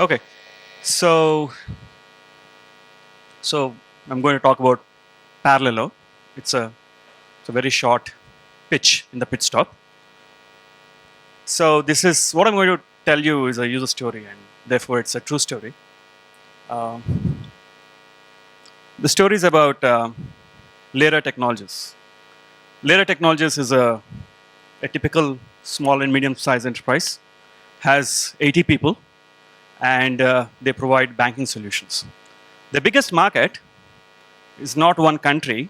Okay, so so I'm going to talk about Parallelo. It's a very short pitch in the pit stop. So this is what I'm going to tell you is a user story, and therefore it's a true story. Um, the story is about Lera Technologies. Lera Technologies is a typical small and medium-sized enterprise, has 80 people, and they provide banking solutions. The biggest market is not one country,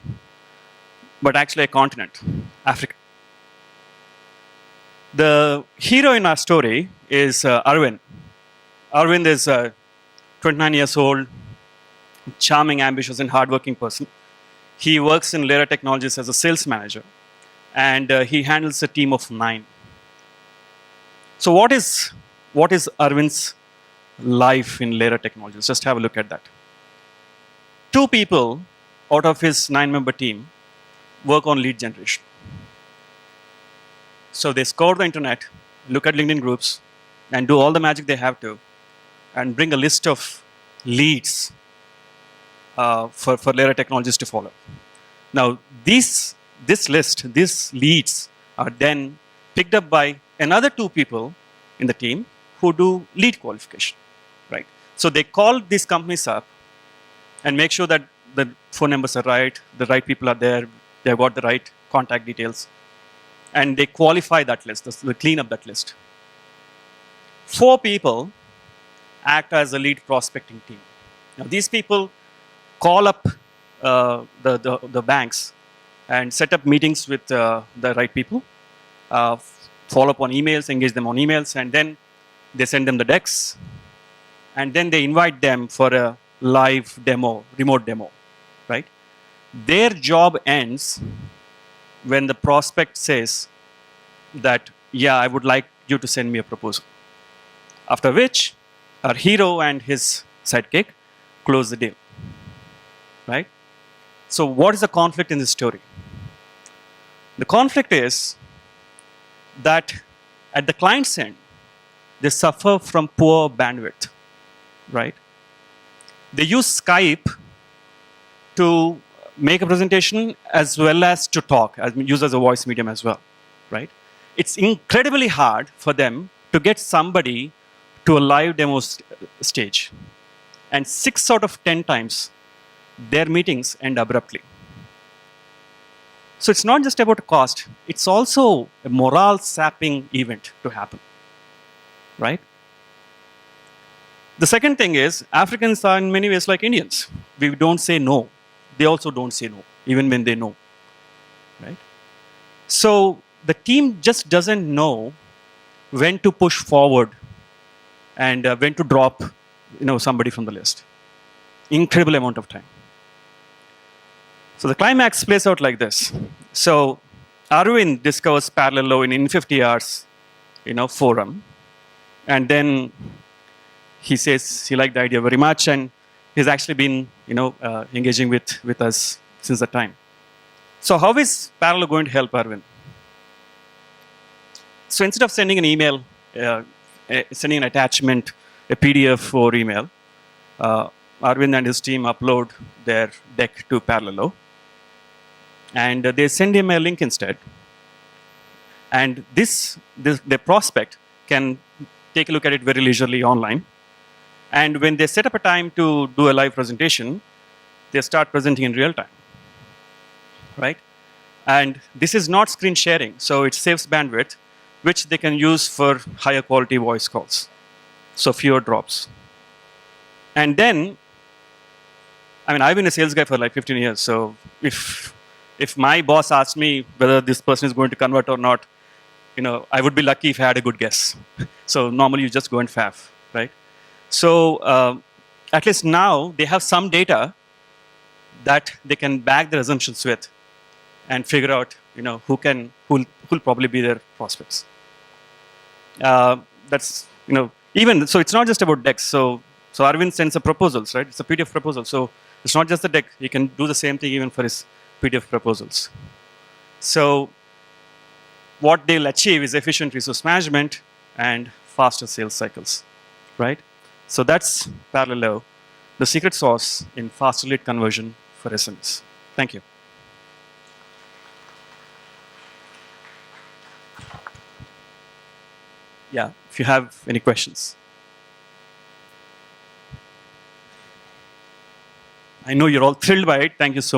but actually a continent, Africa. The hero in our story is Arvind. Arvind is 29 years old, charming, ambitious, and hardworking person. He works in Lera Technologies as a sales manager, and he handles a team of 9. So, what is Arvind's life in Lera Technologies? Just have a look at that. 2 people out of his 9-member team work on lead generation. So they scour the internet, look at LinkedIn groups, and do all the magic they have to, and bring a list of leads for Lera Technologies to follow. Now, this list, these leads are then picked up by another 2 people in the team who do lead qualification, right? So they call these companies up and make sure that the phone numbers are right, the right people are there, they've got the right contact details, and they qualify that list, they clean up that list. 4 people act as a lead prospecting team. Now, these people call up the banks and set up meetings with the right people, follow up on emails, engage them on emails, and then they send them the decks, and then they invite them for a live demo, remote demo, right? Their job ends when the prospect says that, yeah, I would like you to send me a proposal. After which, our hero and his sidekick close the deal, right? So what is the conflict in this story? The conflict is that at the client's end, they suffer from poor bandwidth, right? They use Skype to make a presentation as well as to talk, use as a voice medium as well, right? It's incredibly hard for them to get somebody to a live demo stage. And 6 out of 10 times, their meetings end abruptly. So it's not just about cost, it's also a morale sapping event to happen, right? The second thing is, Africans are in many ways like Indians. We don't say no. They also don't say no, even when they know, right? So the team just doesn't know when to push forward and when to drop, somebody from the list. Incredible amount of time. So the climax plays out like this. So Arvind discovers Parallelo in 50 hours, forum, and then he says he liked the idea very much, and he's actually been, engaging with us since that time. So how is Parallelo going to help Arvind? So instead of sending an email, sending an attachment, a PDF or email, Arvind and his team upload their deck to Parallelo, and they send him a link instead. And the prospect can take a look at it very leisurely online. And when they set up a time to do a live presentation, they start presenting in real time, right? And this is not screen sharing, so it saves bandwidth, which they can use for higher quality voice calls, so fewer drops. And then, I've been a sales guy for like 15 years, so if my boss asks me whether this person is going to convert or not, I would be lucky if I had a good guess. So normally you just go and faff, right? So at least now they have some data that they can back their assumptions with and figure out, who'll probably be their prospects. That's, even, so it's not just about decks. So Arvind sends a proposals, right? It's a PDF proposal. So it's not just the deck. He can do the same thing even for his PDF proposals. So what they'll achieve is efficient resource management and faster sales cycles, right? So that's Parallelo, the secret sauce in faster lead conversion for SMS. Thank you. Yeah, if you have any questions. I know you're all thrilled by it. Thank you so much.